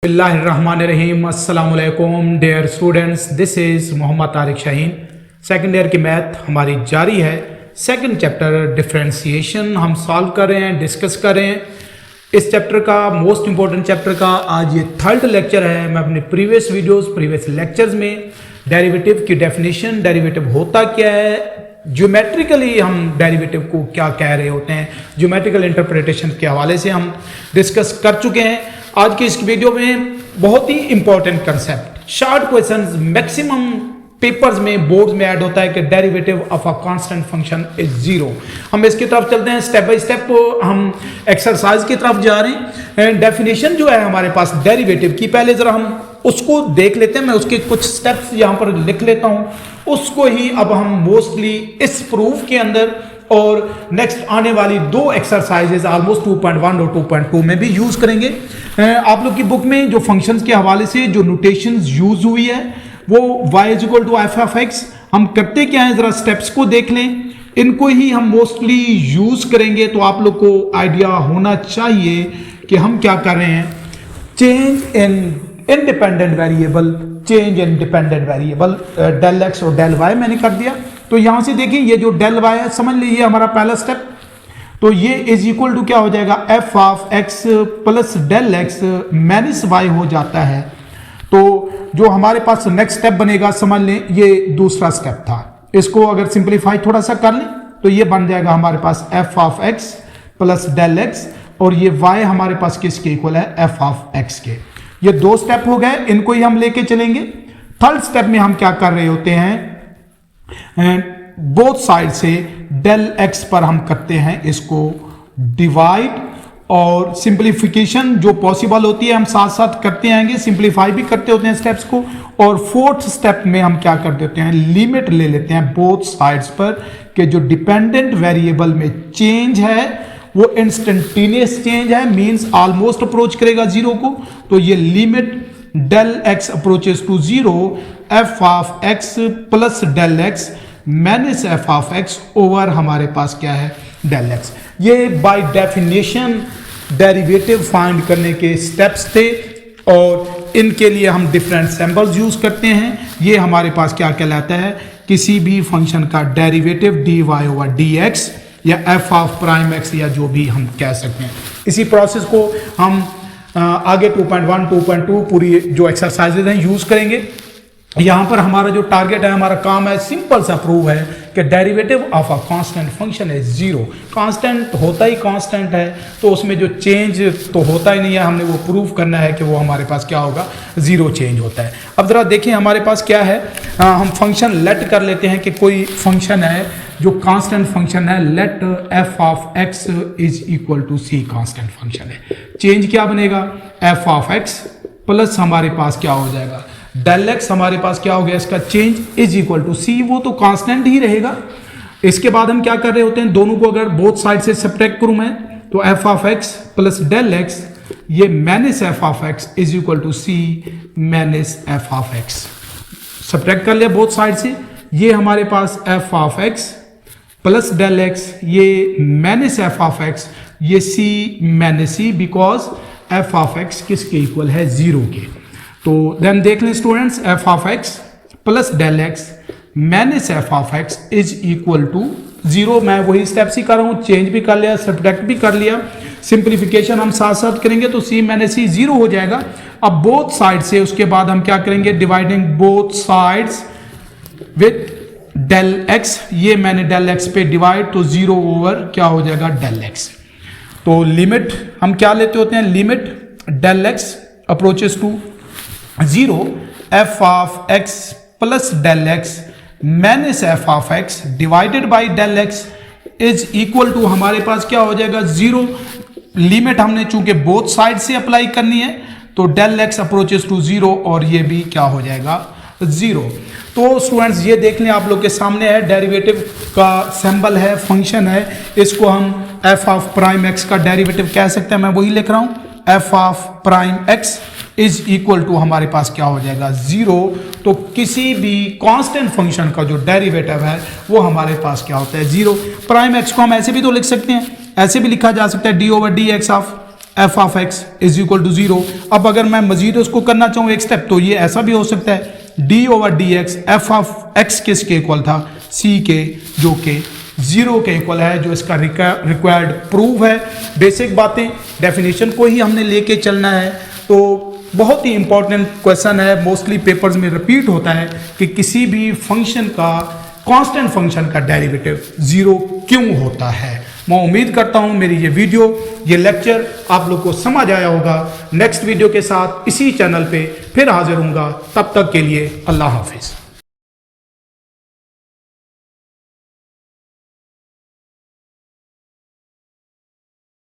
बिस्मिल्लाहिर्रहमानिर्रहीम अस्सलाम वालेकुम dear students, this is Mohammad Tariq Shaheen. Second year की मैथ हमारी जारी है। सेकंड चैप्टर डिफरेंशिएशन हम सॉल्व कर रहे हैं, डिस्कस कर रहे हैं। इस चैप्टर का मोस्ट इंपॉर्टेंट चैप्टर का आज ये थर्ड लेक्चर है। मैं अपने प्रीवियस लेक्चर्स में डेरिवेटिव की डेफिनेशन, डेरिवेटिव होता क्या है, ज्योमेट्रिकली हम डेरिवेटिव को क्या कह रहे होते हैं, ज्योमेट्रिकल इंटरप्रिटेशन के हवाले से हम डिस्कस कर चुके हैं। आज की इस वीडियो में बहुत ही important concept, short questions maximum papers में, बोर्ड्स में ऐड होता है कि derivative of a constant function is zero. हम इसकी तरफ चलते हैं, स्टेप बाय स्टेप हम एक्सरसाइज की तरफ जा रहे हैं। डेफिनेशन जो है हमारे पास डेरिवेटिव की, पहले जरा हम उसको देख लेते हैं। मैं उसके कुछ स्टेप्स यहाँ पर लिख लेता हूँ, उसको ही अब हम मोस्टली इस प्रूफ के अंदर और नेक्स्ट आने वाली दो एक्सरसाइजेज ऑलमोस्ट 2.1 और 2.2 में भी यूज करेंगे। आप लोग की बुक में जो फंक्शंस के हवाले से जो नोटेशंस यूज हुई है वो y = f(x), हम करते क्या है, जरा स्टेप्स को देख लें। इनको ही हम मोस्टली यूज करेंगे, तो आप लोग को आइडिया होना चाहिए कि हम क्या कर रहे हैं। Change in independent variable, change in dependent variable, del x और डेल y मैंने कर दिया। तो यहां से देखिए, ये जो डेल y है, समझ लीजिए हमारा पहला स्टेप। तो ये इज इक्वल टू क्या हो जाएगा, f(x) plus del x minus y हो जाता है। तो जो हमारे पास नेक्स्ट स्टेप बनेगा, समझ लें ये दूसरा स्टेप था। इसको अगर सिंप्लीफाई थोड़ा सा कर लें तो ये बन जाएगा हमारे पास f(x) प्लस डेल x, और ये y हमारे पास किसके इक्वल है, f(x) के। ये दो स्टेप हो गए, इनको ही हम लेके चलेंगे। थर्ड स्टेप में हम क्या कर रहे होते हैं, बोथ साइड से डेल x पर हम करते हैं इसको डिवाइड, और सिंप्लीफिकेशन जो पॉसिबल होती है हम साथ साथ करते आएंगे, सिंप्लीफाई भी करते होते हैं स्टेप्स को। और फोर्थ स्टेप में हम क्या कर देते हैं, लिमिट ले लेते हैं बोथ साइड्स पर, कि जो डिपेंडेंट वेरिएबल में चेंज है वो इंस्टेंटेनियस चेंज है, मींस ऑलमोस्ट अप्रोच करेगा जीरो को। तो ये limit del x approaches to zero, f(x) plus del x minus f(x) over हमारे पास क्या है, डेल x। ये बाय डेफिनेशन डेरिवेटिव फाइंड करने के स्टेप्स थे, और इनके लिए हम डिफरेंट सिंबल्स यूज करते हैं। ये हमारे पास क्या कहलाता है, किसी भी फंक्शन का डेरिवेटिव dy ओवर dx या f(x) या जो भी हम कह सकते हैं। इसी प्रोसेस को हम आगे 2.1 2.2 पूरी जो एक्सरसाइजेज हैं यूज करेंगे। यहां पर हमारा जो टारगेट है, हमारा काम है, सिंपल सा प्रूव है कि derivative of a constant function है जीरो। कांस्टेंट होता ही कांस्टेंट है, तो उसमें जो चेंज तो होता ही नहीं है, हमने वो प्रूव करना है कि वो हमारे पास क्या होगा, जीरो चेंज होता है। अब जरा देखिए हमारे पास क्या है, हम फंक्शन लेट कर लेते हैं कि कोई फंक्शन है जो कांस्टेंट फंक्शन है, let f(x) is equal to c, constant function है। चेंज क्या बनेगा, f(x) प्लस हमारे पास क्या हो जाएगा, डेल x हमारे पास क्या हो गया, इसका change is equal to c, वो तो कांस्टेंट ही रहेगा। इसके बाद हम क्या कर रहे होते हैं, दोनों को अगर बोथ साइड से सब्ट्रैक्ट करूं मैं, तो f(x) प्लस डेल x, ये minus f(x) is equal to c minus f(x). Subtract कर लिया बोथ साइड से, ये हमारे पास f(x) प्लस डेल x, ये माइनस f(x), ये c minus c, because f(x) किसके इक्वल है, जीरो के। तो देन देख लें students, f(x) plus del x minus f(x) is equal to zero. मैं वही स्टेप्स ही कर रहा हूँ, चेंज भी कर लिया, सब्ट्रैक्ट भी कर लिया, सिंप्लीफिकेशन हम साथ साथ करेंगे, तो c माइनस c जीरो हो जाएगा। अब बोथ साइड से उसके बाद हम क्या करेंगे, dividing both sides with del x, ये मैंने डेल x पे डिवाइड, तो जीरो ओवर क्या हो जाएगा, डेल x। तो लिमिट हम क्या लेते होते हैं, limit del x approaches to zero, f(x) plus del x minus f(x) divided by del x is equal to हमारे पास क्या हो जाएगा, जीरो। लिमिट हमने चूंकि बोथ साइड से अप्लाई करनी है, तो del x approaches to zero, और ये भी क्या हो जाएगा, जीरो। तो स्टूडेंट्स ये देख लें, आप लोग के सामने है, डेरिवेटिव का सिंबल है, फंक्शन है, इसको हम f(x) का डेरिवेटिव कह सकते हैं। मैं वही लिख रहा हूं, f(x) इज इक्वल टू हमारे पास क्या हो जाएगा, जीरो। तो किसी भी कांस्टेंट फंक्शन का जो डेरिवेटिव है वो हमारे पास क्या होता है, जीरो। प्राइम x को हम ऐसे भी तो लिख सकते हैं, ऐसे भी लिखा जा सकता है, d/dx of F of X is equal to 0। अब अगर मैं मजीद उसको करना चाहूँ एक स्टेप, तो ये ऐसा भी हो सकता है D over D x, F of x किसके इक्वल था, सी के, जो कि 0 के इक्वल है, जो इसका रिक्वायर्ड प्रूफ है। बेसिक बातें, डेफिनेशन को ही हमने लेके चलना है। तो बहुत ही इंपॉर्टेंट क्वेश्चन है, मोस्टली पेपर्स में रिपीट होता है कि किसी भी फंक्शन का, कांस्टेंट फंक्शन का डेरिवेटिव 0 क्यों होता है। मैं उम्मीद करता हूं मेरी ये वीडियो, ये लेक्चर आप लोग को समझ आया होगा। नेक्स्ट वीडियो के साथ इसी चैनल पे फिर हाजिर होऊंगा, तब तक के लिए अल्लाह हाफिज।